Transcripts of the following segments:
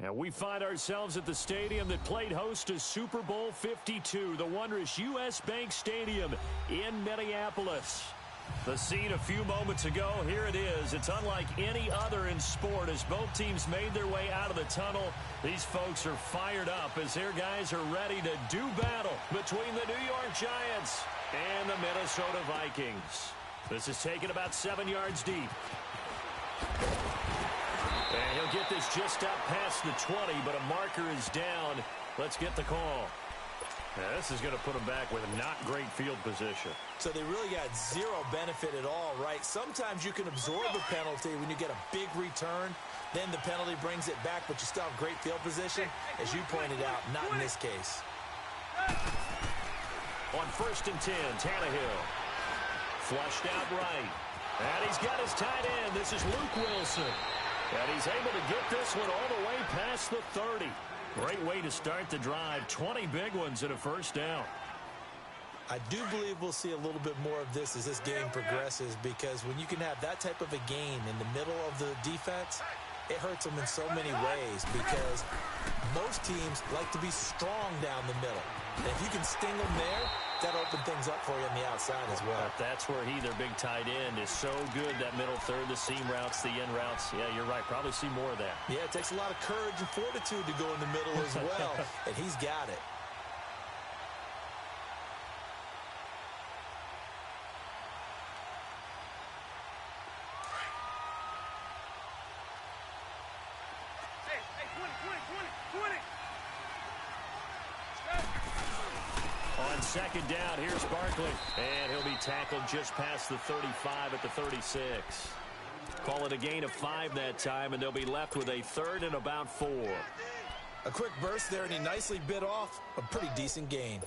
And we find ourselves at the stadium that played host to Super Bowl 52, the wondrous U.S. Bank Stadium in Minneapolis. The scene a few moments ago, here it is. It's unlike any other in sport as both teams made their way out of the tunnel. These folks are fired up as their guys are ready to do battle between the New York Giants and the Minnesota Vikings. This is taken about 7 yards deep. And he'll get this just up past the 20, but a marker is down. Let's get the call. Now, this is going to put them back with a not great field position. So they really got zero benefit at all, right? Sometimes you can absorb a penalty when you get a big return. Then the penalty brings it back, but you still have great field position. As you pointed out, not in this case. On 1st and 10, Tannehill. Flushed out right. And he's got his tight end. This is Luke Wilson. And he's able to get this one all the way past the 30. Great way to start the drive. 20 big ones and a first down. I do believe we'll see a little bit more of this as this game progresses, because when you can have that type of a gain in the middle of the defense, it hurts them in so many ways, because most teams like to be strong down the middle. And if you can sting them there, that'll open things up for you on the outside as well. But that's where their big tight end, is so good. That middle third, the seam routes, the end routes. Yeah, you're right. Probably see more of that. Yeah, it takes a lot of courage and fortitude to go in the middle as well, and he's got it. On 2nd down, here's Barkley. And he'll be tackled just past the 35 at the 36. Call it a gain of 5 that time, and they'll be left with a 3rd and about 4. A quick burst there, and he nicely bit off a pretty decent gain.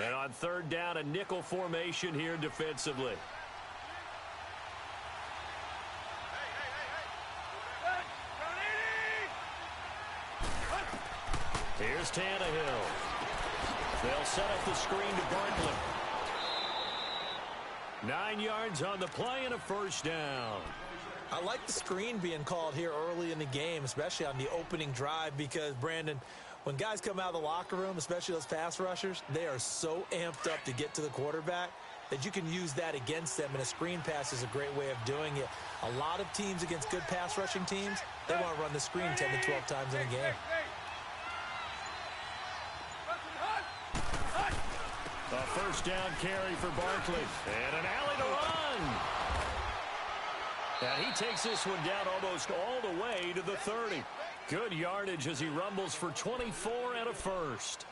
And on 3rd down, a nickel formation here defensively. Here's Tannehill. They'll set up the screen to Barkley. 9 yards on the play and a first down. I like the screen being called here early in the game, especially on the opening drive, because, Brandon, when guys come out of the locker room, especially those pass rushers, they are so amped up to get to the quarterback that you can use that against them, and a screen pass is a great way of doing it. A lot of teams against good pass rushing teams, they want to run the screen 10 to 12 times in a game. A first down carry for Barkley. And an alley to run. And he takes this one down almost all the way to the 30. Good yardage as he rumbles for 24 and a first.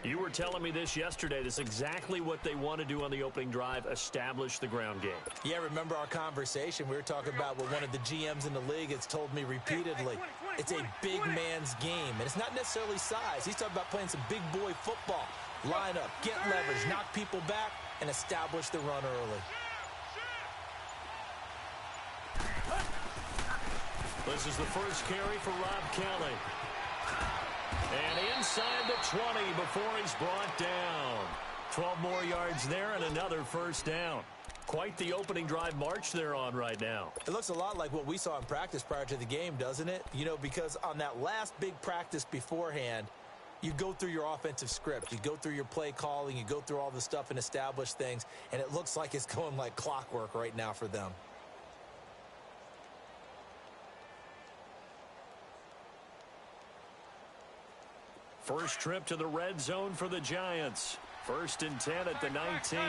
You were telling me this yesterday. This is exactly what they want to do on the opening drive, establish the ground game. Yeah, remember our conversation? We were talking about what one of the GMs in the league has told me repeatedly. It's a big man's game, and it's not necessarily size. He's talking about playing some big boy football. Line up, get leverage, knock people back, and establish the run early. This is the first carry for Rob Kelly. And inside the 20 before he's brought down. 12 more yards there and another first down. Quite the opening drive march they're on right now. It looks a lot like what we saw in practice prior to the game, doesn't it? You know, because on that last big practice beforehand, you go through your offensive script. You go through your play calling. You go through all the stuff and establish things. And it looks like it's going like clockwork right now for them. First trip to the red zone for the Giants. 1st and 10 at the 19.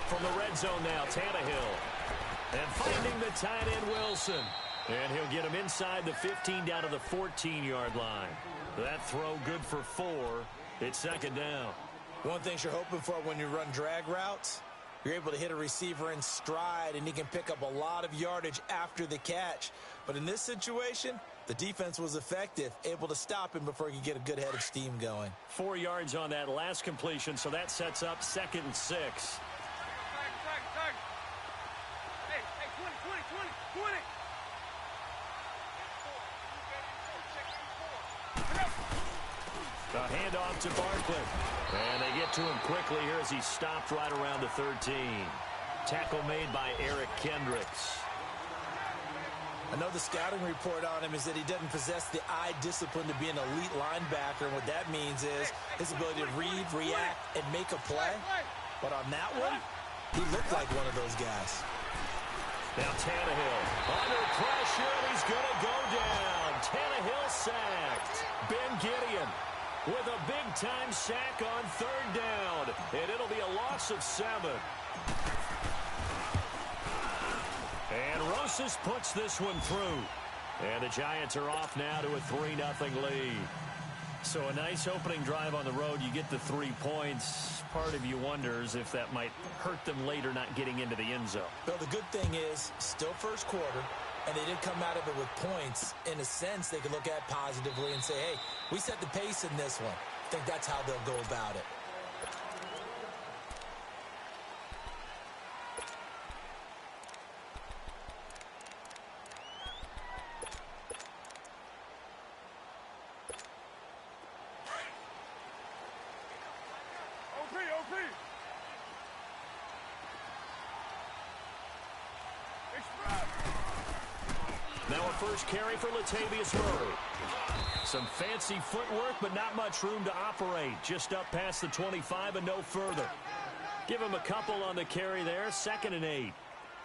From the red zone now, Tannehill. And finding the tight end, Wilson. And he'll get him inside the 15 down to the 14-yard line. That throw good for 4. It's 2nd down. One thing you're hoping for when you run drag routes, you're able to hit a receiver in stride, and he can pick up a lot of yardage after the catch. But in this situation, the defense was effective, able to stop him before he could get a good head of steam going. 4 yards on that last completion, so that sets up 2nd and 6. A handoff to Barkley. And they get to him quickly here as he stopped right around the 13. Tackle made by Eric Kendricks. I know the scouting report on him is that he doesn't possess the eye discipline to be an elite linebacker. And what that means is his ability to read, react, and make a play. But on that one, he looked like one of those guys. Now Tannehill under pressure, and he's going to go down. Tannehill sacked. Ben Gideon with a big-time sack on third down. And it'll be a loss of 7. And Rosas puts this one through. And the Giants are off now to a 3-0 lead. So a nice opening drive on the road. You get the 3 points. Part of you wonders if that might hurt them later not getting into the end zone. Well, the good thing is, still first quarter, and they did come out of it with points. In a sense, they could look at positively and say, hey, we set the pace in this one. I think that's how they'll go about it. Now a first carry for Latavius Murray. Some fancy footwork, but not much room to operate. Just up past the 25 and no further. Give him a couple on the carry there. 2nd and 8.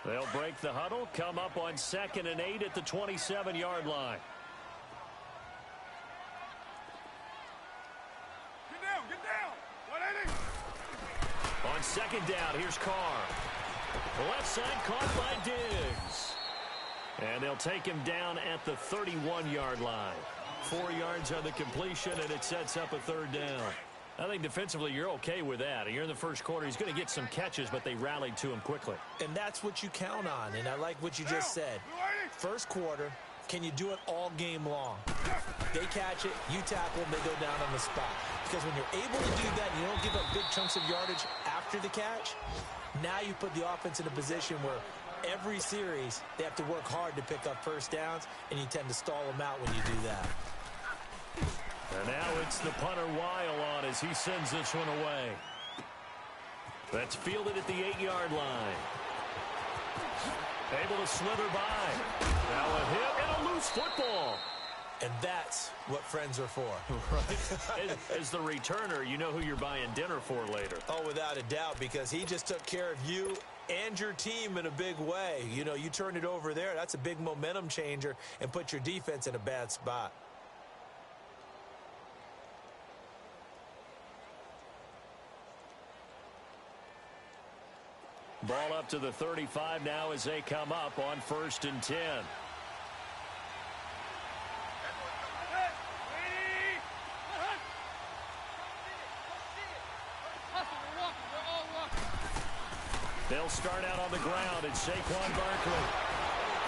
They'll break the huddle, come up on 2nd and 8 at the 27-yard line. Get down. 180. On 2nd down, here's Carr. The left side caught by Diggs. And they'll take him down at the 31-yard line. 4 yards on the completion, and it sets up a 3rd down. I think defensively you're okay with that. You're in the first quarter. He's going to get some catches, but they rallied to him quickly. And that's what you count on, and I like what you just said. First quarter, can you do it all game long? They catch it, you tackle them, they go down on the spot. Because when you're able to do that and you don't give up big chunks of yardage after the catch, now you put the offense in a position where every series they have to work hard to pick up first downs, and you tend to stall them out when you do that. And now it's the punter Weil on as he sends this one away. That's fielded at the 8-yard line. Able to slither by. Now a hit and a loose football. And that's what friends are for. Right. As the returner, you know who you're buying dinner for later. Oh, without a doubt, because he just took care of you and your team in a big way. You know, you turn it over there, that's a big momentum changer, and put your defense in a bad spot. Ball up to the 35 now as they come up on 1st and 10. They'll start out on the ground. It's Saquon Barkley.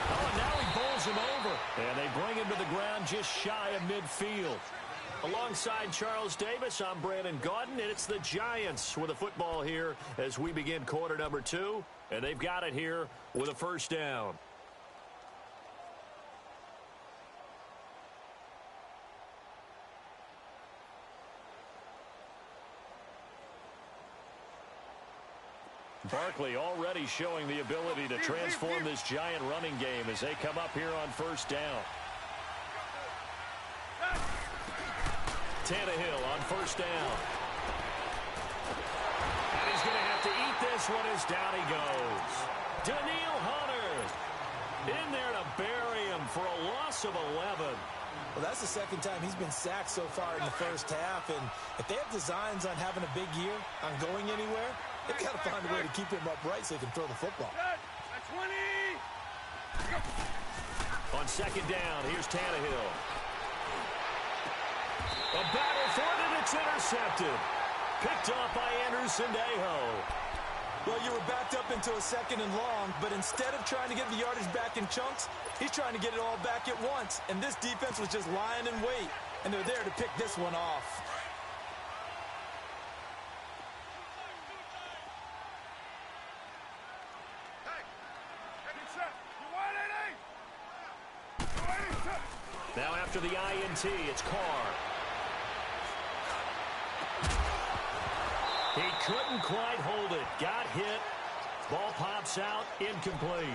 Oh, and now he bowls him over. And they bring him to the ground just shy of midfield. Alongside Charles Davis, I'm Brandon Gaudin, and it's the Giants with a football here as we begin quarter number 2. And they've got it here with a 1st down. Barkley already showing the ability to transform this Giant running game as they come up here on 1st down. Tannehill on 1st down. And he's going to have to eat this one as down he goes. Danielle Hunter in there to bury him for a loss of 11. Well, that's the 2nd time he's been sacked so far in the first half. And if they have designs on having a big year, on going anywhere, they've got to find a way to keep him upright so he can throw the football. On 2nd down, here's Tannehill. A battle for it, and it's intercepted. Picked off by Andrew Sendejo. Well, you were backed up into a 2nd and long, but instead of trying to get the yardage back in chunks, he's trying to get it all back at once. And this defense was just lying in wait, and they're there to pick this one off. Now after the INT, it's Carr. He couldn't quite hold it. Got hit. Ball pops out. Incomplete.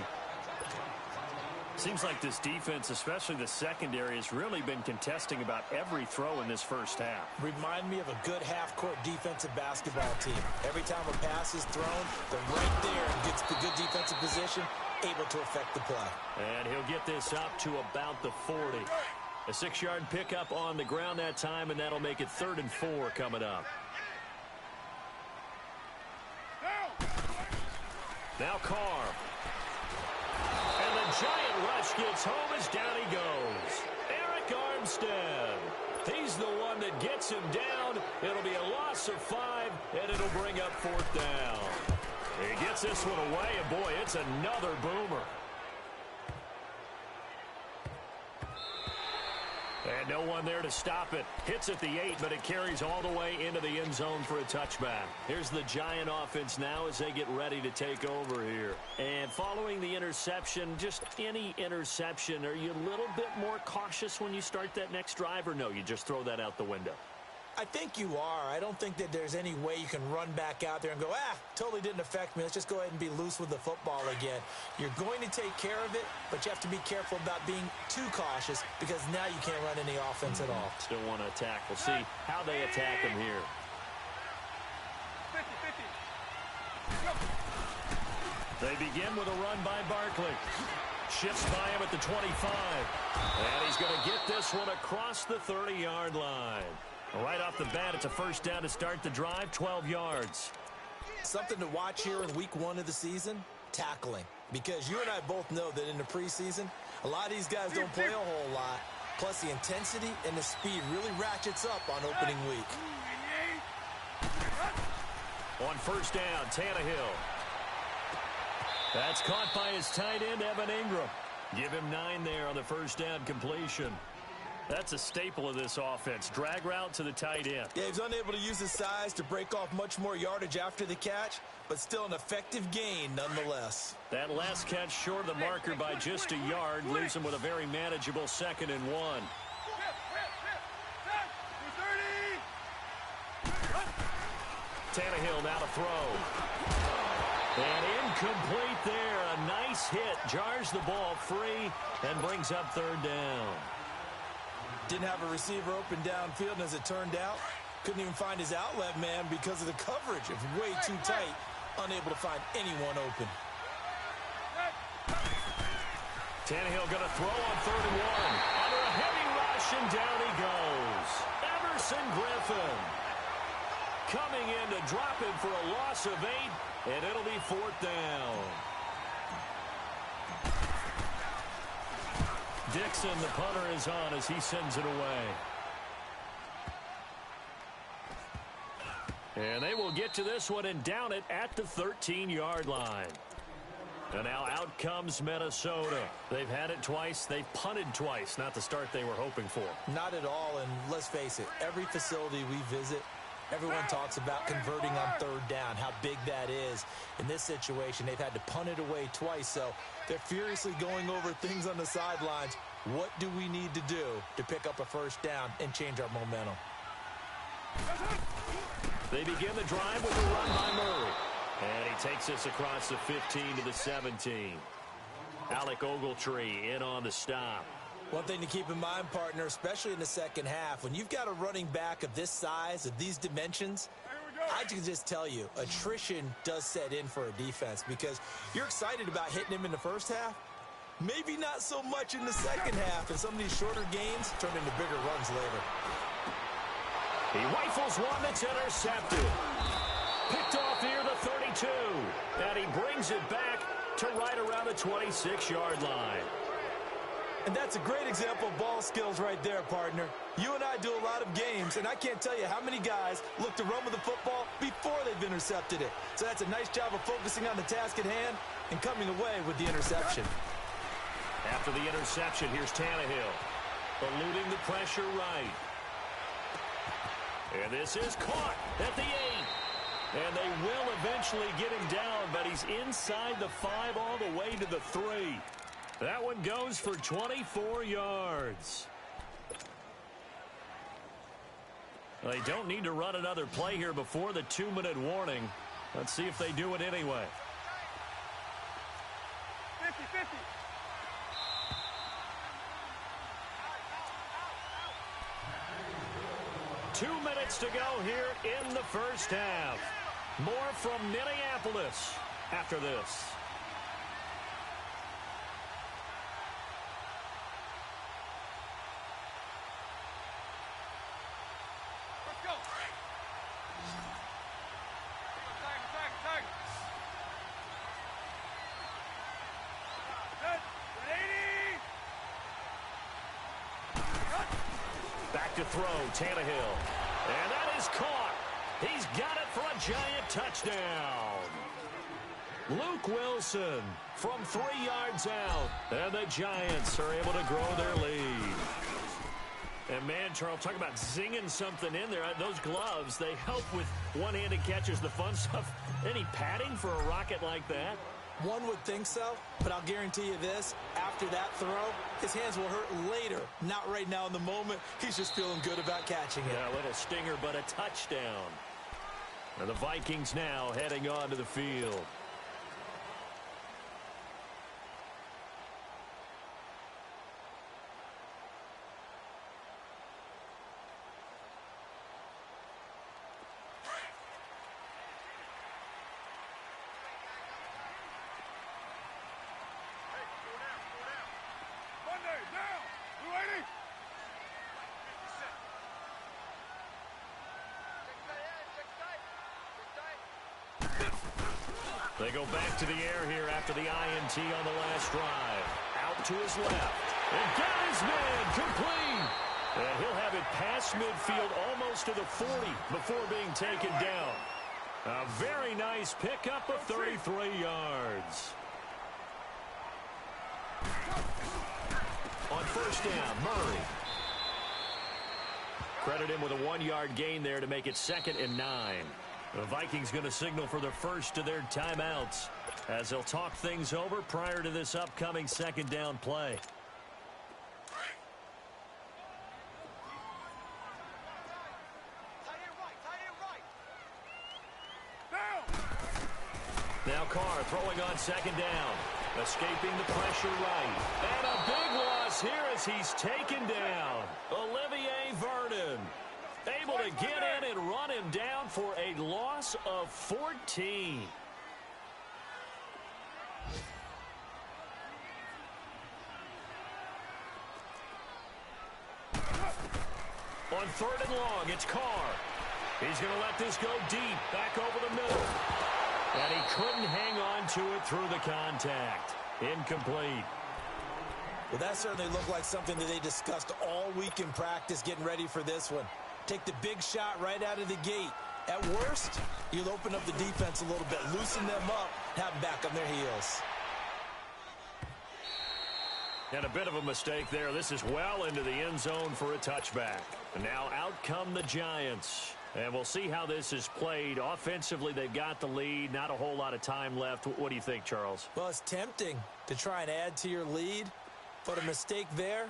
Seems like this defense, especially the secondary, has really been contesting about every throw in this first half. Remind me of a good half-court defensive basketball team. Every time a pass is thrown, they're right there and gets the good defensive position, able to affect the play. And he'll get this up to about the 40. A 6-yard pickup on the ground that time, and that'll make it 3rd and 4 coming up. Now Carr. And the giant rush gets home as down he goes. Eric Armstead. He's the one that gets him down. It'll be a loss of 5, and it'll bring up 4th down. He gets this one away, and boy, it's another boomer. And no one there to stop it. Hits at the 8, but it carries all the way into the end zone for a touchback. Here's the Giant offense now as they get ready to take over here. And following the interception, just any interception, are you a little bit more cautious when you start that next drive, or no, you just throw that out the window? I think you are. I don't think that there's any way you can run back out there and go, totally didn't affect me. Let's just go ahead and be loose with the football again. You're going to take care of it, but you have to be careful about being too cautious because now you can't run any offense at all. Still want to attack. We'll see how they attack him here. 50-50. They begin with a run by Barkley. Shifts by him at the 25. And he's going to get this one across the 30-yard line. Right off the bat, it's a 1st down to start the drive, 12 yards. Something to watch here in week 1 of the season, tackling. Because you and I both know that in the preseason, a lot of these guys don't play a whole lot. Plus, the intensity and the speed really ratchets up on opening week. On 1st down, Tannehill. That's caught by his tight end, Evan Ingram. Give him 9 there on the 1st down completion. That's a staple of this offense. Drag route to the tight end. Yeah, he's unable to use his size to break off much more yardage after the catch, but still an effective gain nonetheless. That last catch short of the marker by just a yard leaves him with a very manageable 2nd and 1. Tannehill now to throw. And incomplete there. A nice hit. Jars the ball free and brings up 3rd down. Didn't have a receiver open downfield, and as it turned out, couldn't even find his outlet man because of the coverage. It was way too tight, unable to find anyone open. Tannehill going to throw on 3rd and 1. Under a heavy rush, and down he goes. Everson Griffin coming in to drop him for a loss of 8, and it'll be 4th down. Dixon, the punter, is on as he sends it away. And they will get to this one and down it at the 13-yard line. And now out comes Minnesota. They've had it twice. They've punted twice. Not the start they were hoping for. Not at all, and let's face it, every facility we visit, everyone talks about converting on 3rd down, how big that is. In this situation, they've had to punt it away twice, so they're furiously going over things on the sidelines. What do we need to do to pick up a 1st down and change our momentum? They begin the drive with a run by Murray. And he takes this across the 15 to the 17. Alec Ogletree in on the stop. One thing to keep in mind, partner, especially in the second half, when you've got a running back of this size, of these dimensions, I can just tell you, attrition does set in for a defense because you're excited about hitting him in the first half. Maybe not so much in the second half, and some of these shorter gains turn into bigger runs later. He rifles one that's intercepted. Picked off near the 32. And he brings it back to right around the 26-yard line. And that's a great example of ball skills right there, partner. You and I do a lot of games, and I can't tell you how many guys look to run with the football before they've intercepted it. So that's a nice job of focusing on the task at hand and coming away with the interception. After the interception, here's Tannehill. Eluding the pressure right. And this is caught at the 8. And they will eventually get him down, but he's inside the 5 all the way to the 3. That one goes for 24 yards. They don't need to run another play here before the 2-minute warning. Let's see if they do it anyway. 50-50. Two minutes to go here in the first half. More from Minneapolis after this. Let's go. Tag. Good. 180. Back to throw, Tannehill. And that is caught. He's got it for a Giant touchdown. Luke Wilson from 3 yards out. And the Giants are able to grow their lead. And man, Charles, talk about zinging something in there. Those gloves, they help with one-handed catches, the fun stuff. Any padding for a rocket like that? One would think so, but I'll guarantee you this. After that throw, his hands will hurt later. Not right now in the moment. He's just feeling good about catching it. Yeah, a little stinger, but a touchdown. And the Vikings now heading onto the field. Monday, down. 280. They go back to the air here after the INT on the last drive. Out to his left. And got his man complete. And he'll have it past midfield almost to the 40 before being taken down. A very nice pickup of 33 yards. On first down, Murray. Credit him with a 1-yard gain there to make it 2nd and 9. The Vikings going to signal for the first of their timeouts as they'll talk things over prior to this upcoming 2nd down play. Now Carr throwing on 2nd down. Escaping the pressure right. And a big loss here as he's taken down. Olivier Vernon able to get in and run him down for a loss of 14. On 3rd and long, it's Carr. He's going to let this go deep, back over the middle. And he couldn't hang on to it through the contact. Incomplete. Well, that certainly looked like something that they discussed all week in practice getting ready for this one. Take the big shot right out of the gate. At worst, you'll open up the defense a little bit, loosen them up, have them back on their heels. And a bit of a mistake there. This is well into the end zone for a touchback. And now out come the Giants. And we'll see how this is played. Offensively, they've got the lead. Not a whole lot of time left. What do you think, Charles? Well, it's tempting to try and add to your lead, but a mistake there,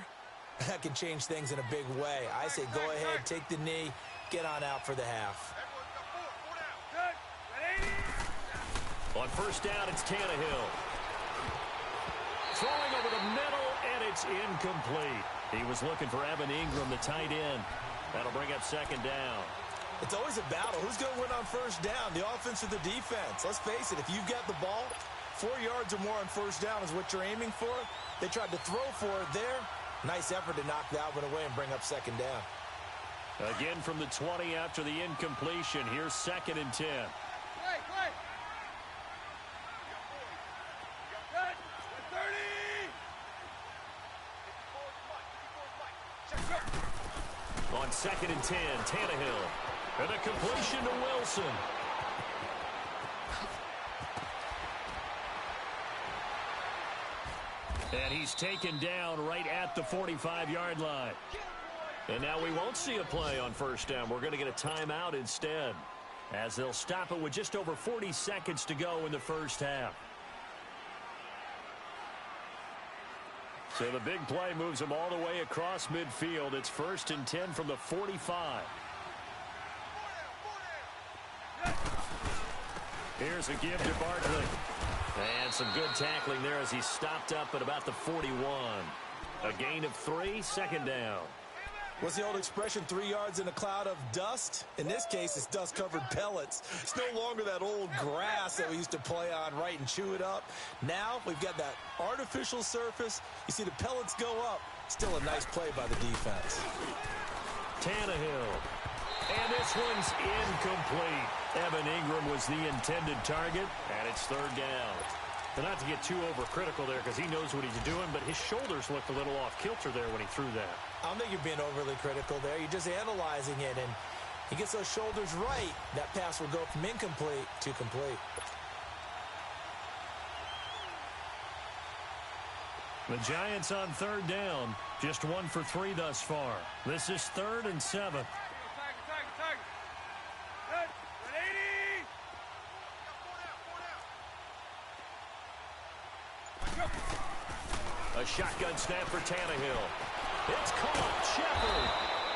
that can change things in a big way. I say go ahead, take the knee, get on out for the half. On first down, it's Tannehill. Throwing over the middle, and it's incomplete. He was looking for Evan Ingram, the tight end. That'll bring up 2nd down. It's always a battle. Who's going to win on first down, the offense or the defense? Let's face it, if you've got the ball, 4 yards or more on first down is what you're aiming for. They tried to throw for it there. Nice effort to knock that one away and bring up 2nd down. Again from the 20 after the incompletion. Here's 2nd and 10. Play. On 2nd and 10, Tannehill. And a completion to Wilson. And he's taken down right at the 45-yard line. And now we won't see a play on first down. We're going to get a timeout instead, as they'll stop it with just over 40 seconds to go in the first half. So the big play moves them all the way across midfield. It's 1st and 10 from the 45. Here's a give to Barkley. And some good tackling there as he stopped up at about the 41. A gain of 3, second down. What's the old expression, 3 yards in a cloud of dust? In this case, it's dust-covered pellets. It's no longer that old grass that we used to play on, right, and chew it up. Now we've got that artificial surface. You see the pellets go up. Still a nice play by the defense. Tannehill. And this one's incomplete. Evan Ingram was the intended target, and it's third down. And not to get too overcritical there because he knows what he's doing, but his shoulders looked a little off kilter there when he threw that. I don't think you're being overly critical there. You're just analyzing it, and he gets those shoulders right. That pass will go from incomplete to complete. The Giants on third down, just 1 for 3 thus far. This is 3rd and 7. Tag. Good. 180. A shotgun snap for Tannehill. It's caught. Shepard.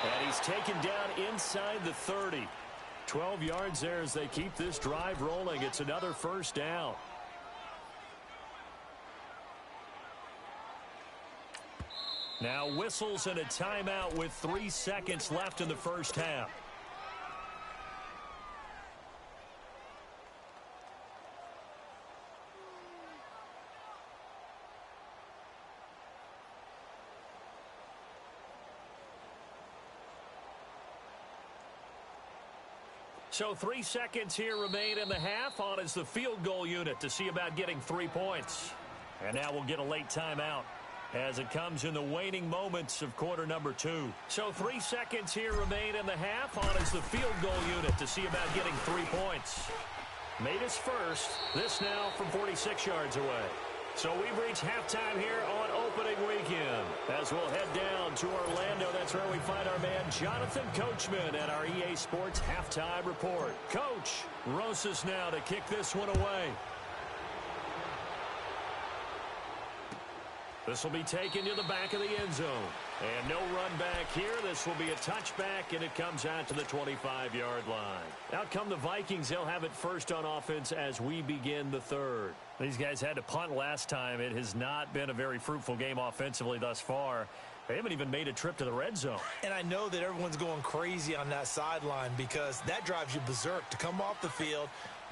And he's taken down inside the 30. 12 yards there as they keep this drive rolling. It's another first down. Now whistles and a timeout with 3 seconds left in the first half. So 3 seconds here remain in the half. On is the field goal unit to see about getting 3 points. And now we'll get a late timeout as it comes in the waning moments of quarter number 2. So 3 seconds here remain in the half. On is the field goal unit to see about getting 3 points. Made his first. This now from 46 yards away. So we've reached halftime here on opening weekend. As we'll head down to Orlando, that's where we find our man Jonathan Coachman at our EA Sports Halftime Report. Coach, Rosas now to kick this one away. This will be taken to the back of the end zone. And no run back here. This will be a touchback, and it comes out to the 25-yard line. Out come the Vikings. They'll have it first on offense as we begin the third. These guys had to punt last time. It has not been a very fruitful game offensively thus far. They haven't even made a trip to the red zone. And I know that everyone's going crazy on that sideline because that drives you berserk to come off the field,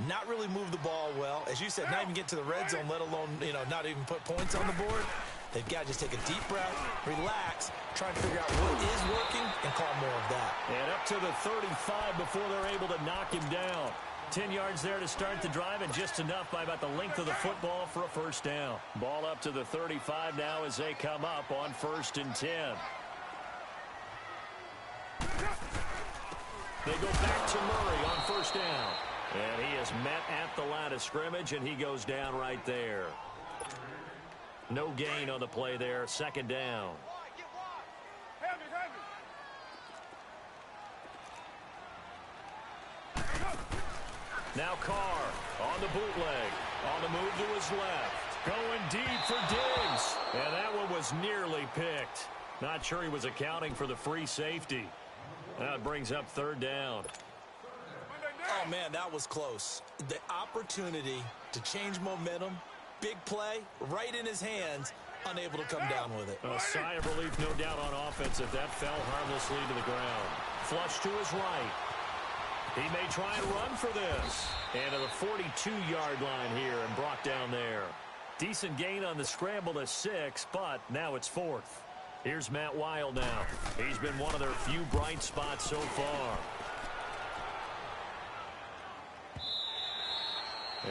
not really move the ball well. As you said, not even get to the red zone, let alone, not even put points on the board. They've got to just take a deep breath, relax, try and figure out what is working, and call more of that. And up to the 35 before they're able to knock him down. 10 yards there to start the drive, and just enough by about the length of the football for a first down. Ball up to the 35 now as they come up on 1st and 10. They go back to Murray on 1st down. And he is met at the line of scrimmage, and he goes down right there. No gain on the play there. 2nd down. Now Carr on the bootleg. On the move to his left. Going deep for Diggs. And that one was nearly picked. Not sure he was accounting for the free safety. That brings up 3rd down. Oh, man, that was close. The opportunity to change momentum, big play, right in his hands, unable to come down with it. A sigh of relief, no doubt, on offense if that fell harmlessly to the ground. Flush to his right. He may try and run for this. And to the 42-yard line here and brought down there. Decent gain on the scramble to 6, but now it's 4th. Here's Matt Wild now. He's been one of their few bright spots so far.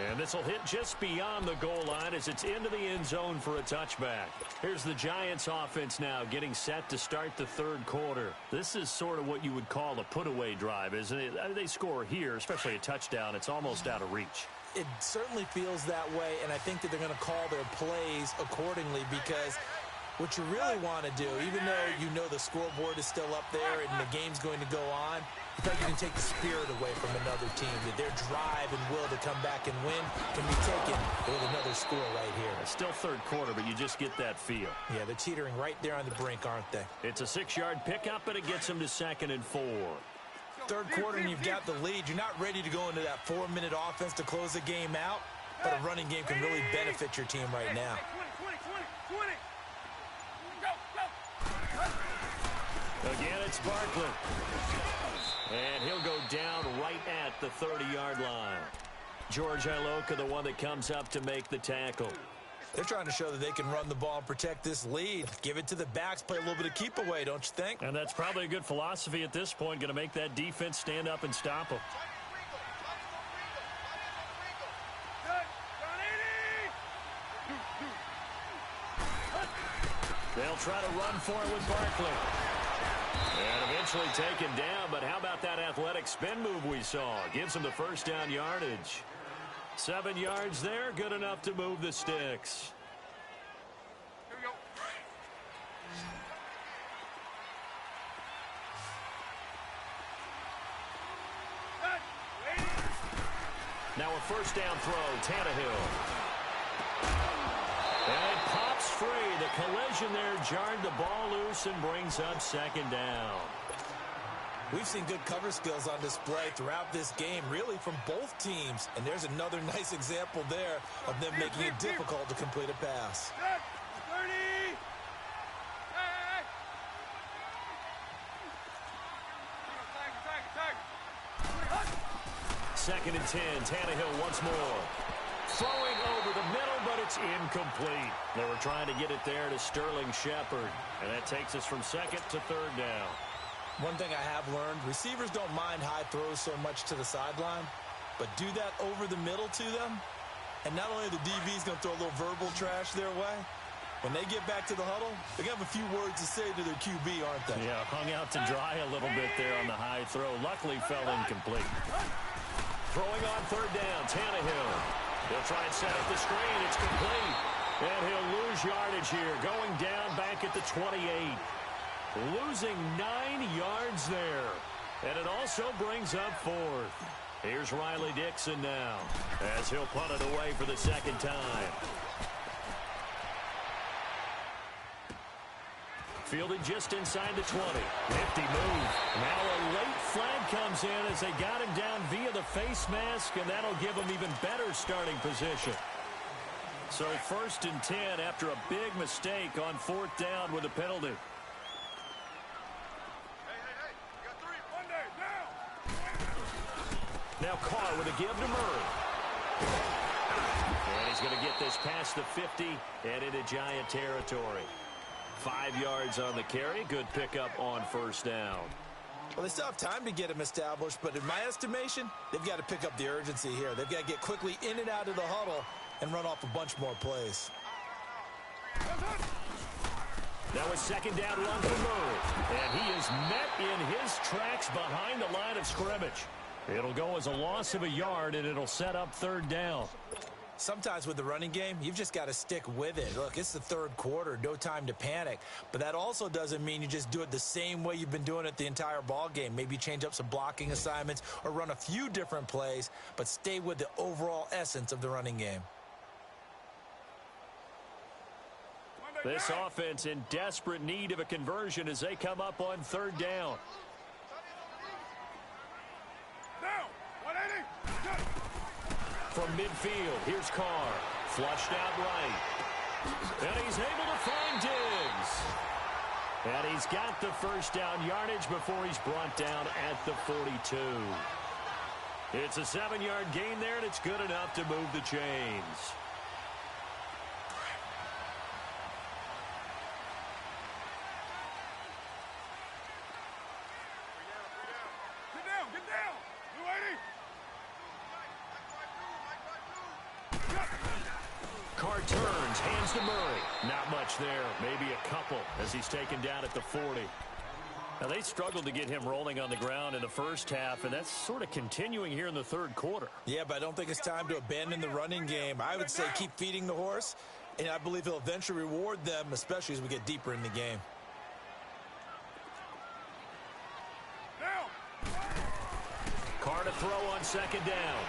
And this will hit just beyond the goal line as it's into the end zone for a touchback. Here's the Giants offense now getting set to start the 3rd quarter. This is sort of what you would call a put-away drive, isn't it? They score here, especially a touchdown. It's almost out of reach. It certainly feels that way, and I think that they're going to call their plays accordingly because what you really want to do, even though you know the scoreboard is still up there and the game's going to go on, you think you can take the spirit away from another team, that their drive and will to come back and win can be taken with another score right here. It's still 3rd quarter, but you just get that feel. Yeah, they're teetering right there on the brink, aren't they? It's a 6-yard pickup, and it gets them to 2nd and 4. third quarter and you've got the lead, you're not ready to go into that 4-minute offense to close the game out, but a running game can really benefit your team right now. 20. Go. Again, it's Barkley. And he'll go down right at the 30-yard line. George Iloka, the one that comes up to make the tackle. They're trying to show that they can run the ball and protect this lead. Give it to the backs, play a little bit of keep away, don't you think? And that's probably a good philosophy at this point, going to make that defense stand up and stop them. They'll try to run for it with Barkley. And eventually taken down, but how about that athletic spin move we saw? Gives him the first down yardage. 7 yards there, good enough to move the sticks. Here we go. Now a first down throw, Tannehill. And it pops free. The collision there jarred the ball loose and brings up second down. We've seen good cover skills on display throughout this game, really from both teams. And there's another nice example there of them making it difficult to complete a pass. 30. Tag. Second and 10. Tannehill once more. Throwing over the middle, but it's incomplete. They were trying to get it there to Sterling Shepard. And that takes us from second to third down. One thing I have learned, receivers don't mind high throws so much to the sideline, but do that over the middle to them, and not only are the DBs going to throw a little verbal trash their way, when they get back to the huddle, they're going to have a few words to say to their QB, aren't they? Yeah, hung out to dry a little bit there on the high throw. Luckily fell incomplete. Throwing on third down, Tannehill. He'll try and set up the screen. It's complete. And he'll lose yardage here, going down back at the 28. Losing 9 yards there. And it also brings up fourth. Here's Riley Dixon now as he'll punt it away for the second time. Fielded just inside the 20. Nifty move. Now a late flag comes in as they got him down via the face mask, and that'll give him even better starting position. So first and 10 after a big mistake on fourth down with a penalty. Now Carr with a give to Murray. And he's going to get this past the 50 and into Giant territory. 5 yards on the carry. Good pickup on first down. Well, they still have time to get him established, but in my estimation, they've got to pick up the urgency here. They've got to get quickly in and out of the huddle and run off a bunch more plays. Now a second down run for Murray. And he is met in his tracks behind the line of scrimmage. It'll go as a loss of a yard, and it'll set up third down. Sometimes with the running game, you've just got to stick with it. Look, it's the third quarter, no time to panic. But that also doesn't mean you just do it the same way you've been doing it the entire ball game. Maybe change up some blocking assignments or run a few different plays, but stay with the overall essence of the running game. This offense in desperate need of a conversion as they come up on third down. From midfield, here's Carr. Flushed out right. And he's able to find Diggs. And he's got the first down yardage before he's brought down at the 42. It's a 7-yard gain there, and it's good enough to move the chains. Carr turns, hands to Murray. Not much there, maybe a couple as he's taken down at the 40. Now, they struggled to get him rolling on the ground in the first half, and that's sort of continuing here in the third quarter. Yeah, but I don't think it's time to abandon the running game. I would say keep feeding the horse, and I believe he'll eventually reward them, especially as we get deeper in the game. Carr to throw on second down.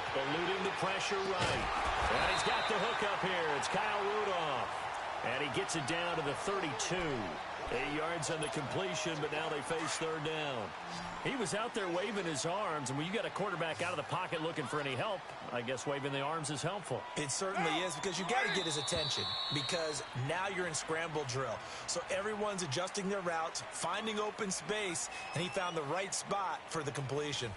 Eluding the pressure right. And he's got the hook up here. It's Kyle Rudolph. And he gets it down to the 32. 8 yards on the completion, but now they face third down. He was out there waving his arms, and when you got a quarterback out of the pocket looking for any help, I guess waving the arms is helpful. It certainly is, because you got to get his attention, because now you're in scramble drill. So everyone's adjusting their routes, finding open space, and he found the right spot for the completion.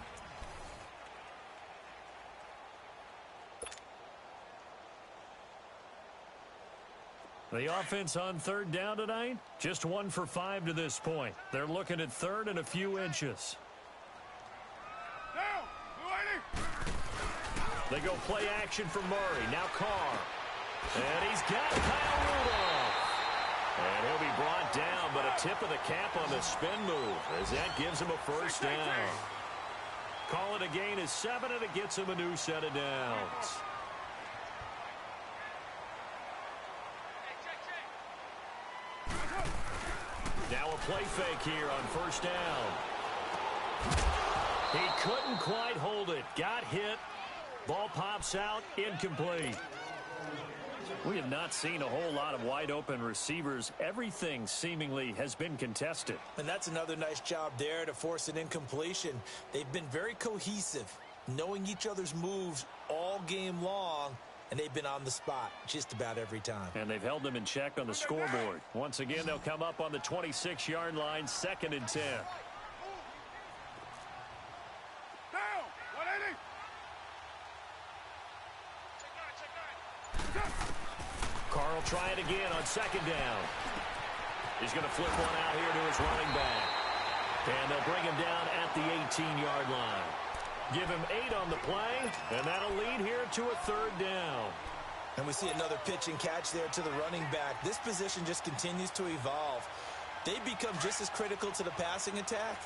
The offense on third down tonight, just 1 for 5 to this point. They're looking at third and a few inches. Now, They go play action for Murray. Now Carr. And he's got Kyle Rudolph. And he'll be brought down, but a tip of the cap on the spin move as that gives him a first down. Call it a gain of 7, and it gets him a new set of downs. Now a play fake here on first down. He couldn't quite hold it. Got hit. Ball pops out. Incomplete. We have not seen a whole lot of wide open receivers. Everything seemingly has been contested. And that's another nice job there to force an incompletion. They've been very cohesive, knowing each other's moves all game long. And they've been on the spot just about every time. And they've held them in check on the scoreboard. Once again, they'll come up on the 26-yard line, 2nd and 10. Down, 180. Carr will try it again on 2nd down. He's going to flip one out here to his running back. And they'll bring him down at the 18-yard line. Give him 8 on the play, and that'll lead here to a 3rd down. And we see another pitch and catch there to the running back. This position just continues to evolve. They become just as critical to the passing attack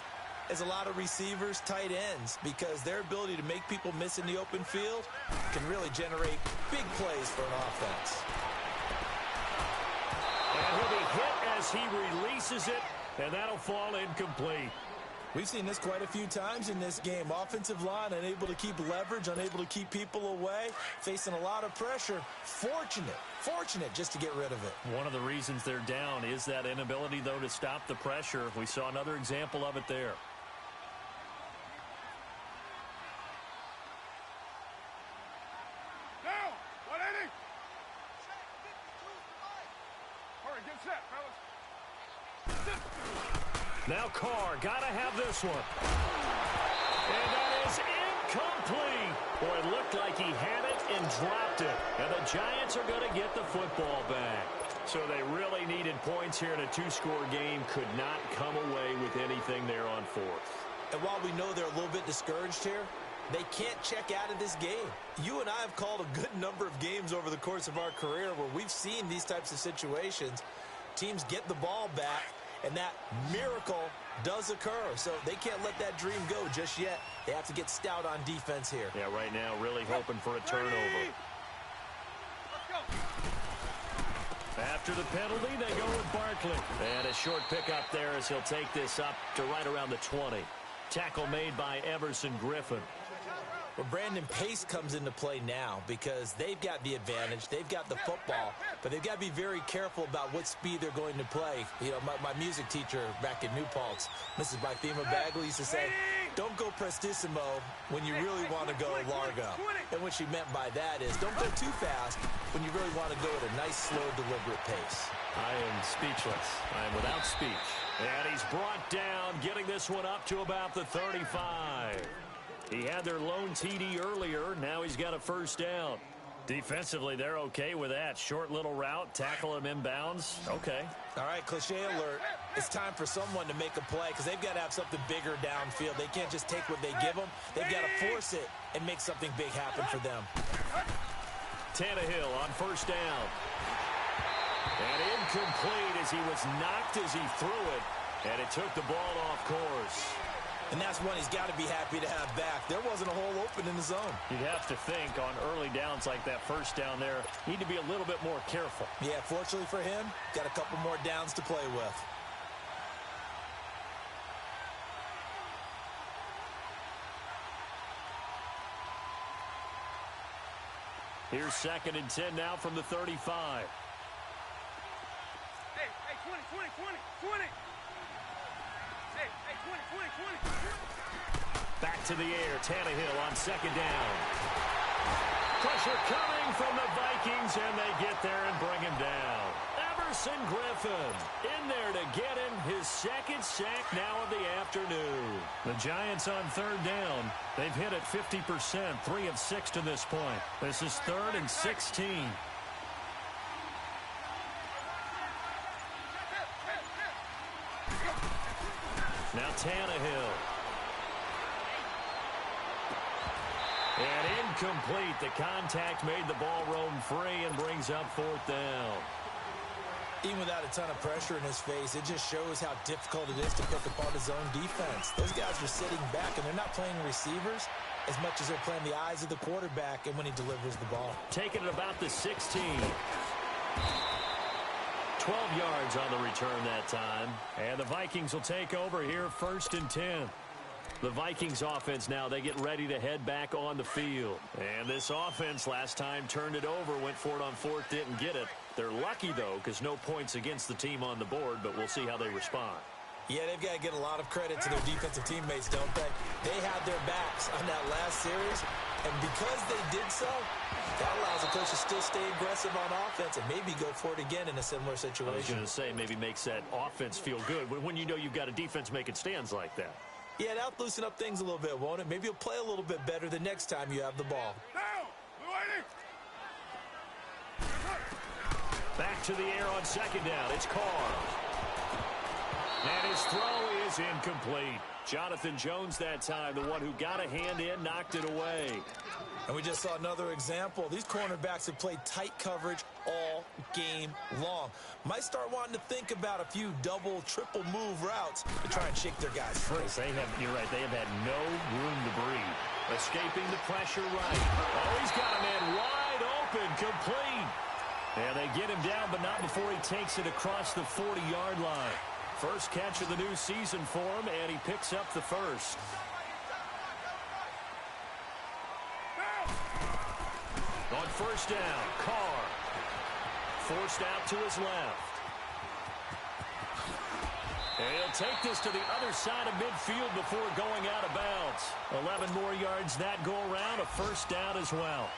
as a lot of receivers, tight ends, because their ability to make people miss in the open field can really generate big plays for an offense. And he'll be hit as he releases it, and that'll fall incomplete. We've seen this quite a few times in this game. Offensive line unable to keep leverage, unable to keep people away, facing a lot of pressure. Fortunate just to get rid of it. One of the reasons they're down is that inability, though, to stop the pressure. We saw another example of it there. Down, 180. Hurry, get set, fellas. Now Carr, got to have this one. And that is incomplete. Boy, it looked like he had it and dropped it. And the Giants are going to get the football back. So they really needed points here in a 2-score game. Could not come away with anything there on 4th. And while we know they're a little bit discouraged here, they can't check out of this game. You and I have called a good number of games over the course of our career where we've seen these types of situations. Teams get the ball back, and that miracle does occur. So they can't let that dream go just yet. They have to get stout on defense here. Yeah, right now really hoping for a turnover. Let's go. After the penalty, they go with Barkley. And a short pickup there as he'll take this up to right around the 20. Tackle made by Everson Griffin. Well, Brandon, pace comes into play now because they've got the advantage. They've got the football, but they've got to be very careful about what speed they're going to play. You know, my music teacher back in New Paltz, Mrs. Bythema Bagley, used to say, don't go prestissimo when you really want to go largo. And what she meant by that is don't go too fast when you really want to go at a nice, slow, deliberate pace. I am speechless. I am without speech. And he's brought down, getting this one up to about the 35. He had their lone TD earlier. Now he's got a first down. Defensively, they're okay with that. Short little route, tackle him inbounds. Okay. All right, cliche alert. It's time for someone to make a play because they've got to have something bigger downfield. They can't just take what they give them. They've got to force it and make something big happen for them. Tannehill on first down. And incomplete as he was knocked as he threw it. And it took the ball off course. And that's one he's got to be happy to have back. There wasn't a hole open in the zone. You'd have to think on early downs like that first down there, need to be a little bit more careful. Yeah, fortunately for him, got a couple more downs to play with. Here's 2nd and 10 now from the 35. Hey, 20, 20, 20, 20. Hey, 20, 20, 20. Back to the air. Tannehill on second down. Pressure coming from the Vikings, and they get there and bring him down. Everson Griffin in there to get him his second sack now of the afternoon. The Giants on third down. They've hit it 50%, 3 of 6 to this point. This is 3rd and 16. Now Tannehill. And incomplete. The contact made the ball roam free and brings up 4th down. Even without a ton of pressure in his face, it just shows how difficult it is to pick apart his own defense. Those guys are sitting back, and they're not playing receivers as much as they're playing the eyes of the quarterback and when he delivers the ball. Taking it about the 16. 12 yards on the return that time. And the Vikings will take over here 1st and 10. The Vikings offense now, they get ready to head back on the field. And this offense last time turned it over, went for it on 4th, didn't get it. They're lucky, though, because no points against the team on the board, but we'll see how they respond. Yeah, they've got to get a lot of credit to their defensive teammates, don't they? They had their backs on that last series, and because they did so, that allows the coach to still stay aggressive on offense and maybe go for it again in a similar situation. I was going to say, maybe makes that offense feel good when you know you've got a defense making stands like that. Yeah, that'll loosen up things a little bit, won't it? Maybe you'll play a little bit better the next time you have the ball. Down! Blue 80! Back to the air on second down. It's Carr. And his throw is incomplete. Jonathan Jones that time, the one who got a hand in, knocked it away. And we just saw another example. These cornerbacks have played tight coverage all game long. Might start wanting to think about a few double, triple move routes to try and shake their guys free. You're right, they have had no room to breathe. Escaping the pressure right. Oh, he's got a man wide open, complete. And they get him down, but not before he takes it across the 40-yard line. First catch of the new season for him, and he picks up the first. On first down, Carr. Forced out to his left. And he'll take this to the other side of midfield before going out of bounds. 11 more yards that go around, a first down as well.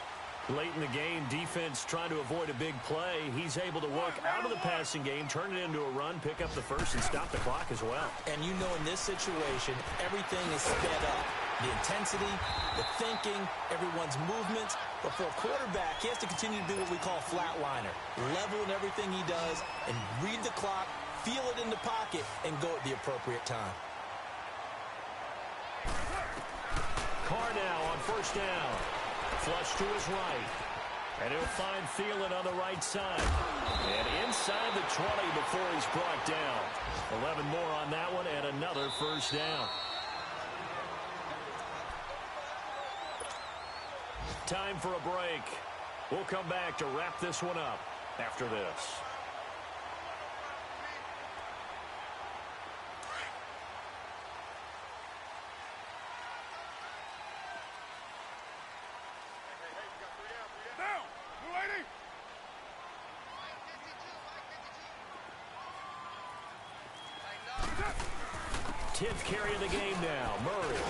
Late in the game, defense trying to avoid a big play. He's able to work out of the passing game, turn it into a run, pick up the first, and stop the clock as well. And you know in this situation, everything is sped up. The intensity, the thinking, everyone's movements. But for a quarterback, he has to continue to do what we call flatliner. Level in everything he does and read the clock, feel it in the pocket, and go at the appropriate time. Carr now on first down. Flush to his right. And he'll find Thielen on the right side. And inside the 20 before he's brought down. 11 more on that one and another first down. Time for a break. We'll come back to wrap this one up after this. Down! Blue 80! 10th carry of the game now. Murray.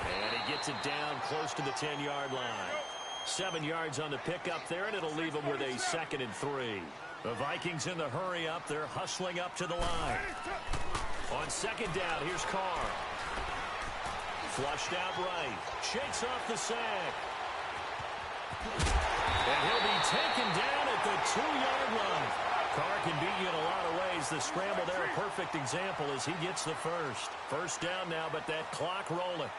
And he gets it down close to the 10-yard line. 7 yards on the pickup there, and it'll leave him with a 2nd and 3. The Vikings in the hurry up. They're hustling up to the line. On second down, here's Carr. Flushed out right. Shakes off the sack. And he'll be taken down at the 2-yard line. Carr can beat you in a lot of ways. The scramble there, a perfect example as he gets the first. First down now, but that clock rolling.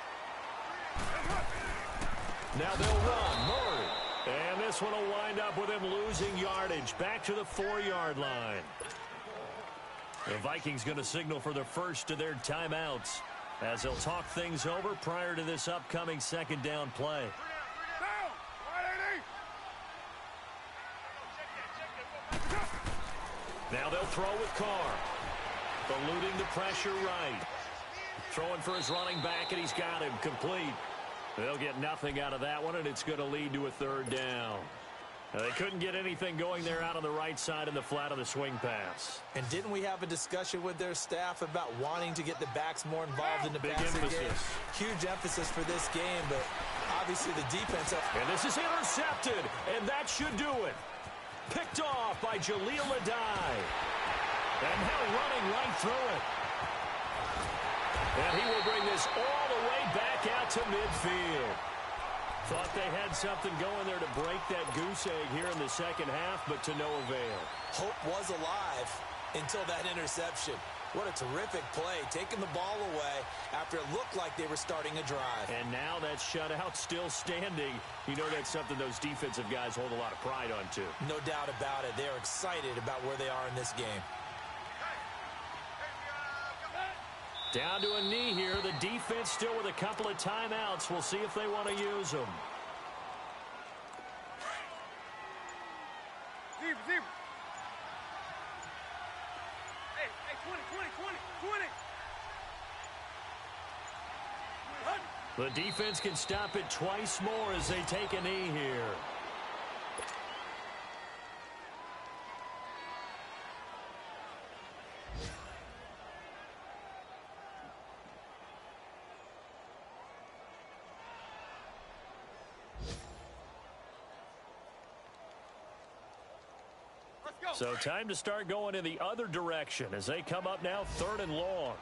Now they'll run. Murray. And this one will wind up with him losing yardage. Back to the 4-yard line. The Vikings going to signal for the first of their timeouts as they'll talk things over prior to this upcoming second down play. Down! 180! Now they'll throw with Carr. Eluding the pressure right. Throwing for his running back, and he's got him complete. They'll get nothing out of that one, and it's going to lead to a third down. They couldn't get anything going there out on the right side in the flat of the swing pass. And didn't we have a discussion with their staff about wanting to get the backs more involved in the passing game? Huge emphasis for this game, but obviously the defense. And this is intercepted, and that should do it. Picked off by Jaleel Adai. And now running right through it. And he will bring this all the way back out to midfield. Thought they had something going there to break that goose egg here in the second half, but to no avail. Hope was alive until that interception. What a terrific play, taking the ball away after it looked like they were starting a drive. And now that shutout still standing. You know that's something those defensive guys hold a lot of pride on, too. No doubt about it. They're excited about where they are in this game. Down to a knee here. The defense still with a couple of timeouts. We'll see if they want to use them. Zebra. Hey, 20. The defense can stop it twice more as they take a knee here. So time to start going in the other direction as they come up now 3rd and long.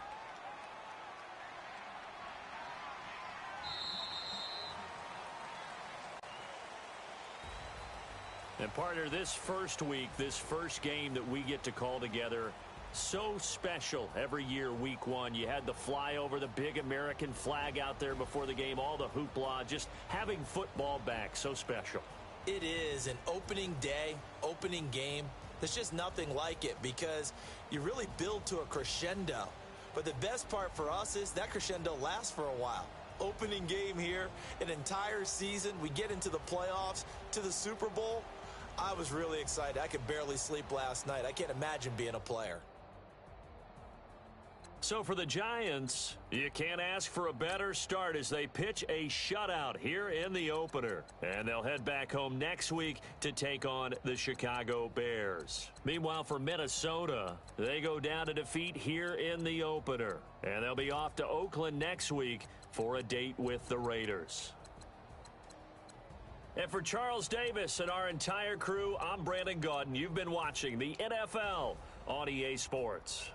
And partner, this first week, this first game that we get to call together, so special every year, week one. You had the flyover, the big American flag out there before the game, all the hoopla, just having football back, so special. It is an opening day, opening game. There's just nothing like it because you really build to a crescendo. But the best part for us is that crescendo lasts for a while. Opening game here, an entire season. We get into the playoffs, to the Super Bowl. I was really excited. I could barely sleep last night. I can't imagine being a player. So for the Giants, you can't ask for a better start as they pitch a shutout here in the opener. And they'll head back home next week to take on the Chicago Bears. Meanwhile, for Minnesota, they go down to defeat here in the opener. And they'll be off to Oakland next week for a date with the Raiders. And for Charles Davis and our entire crew, I'm Brandon Gaudin. You've been watching the NFL on EA Sports.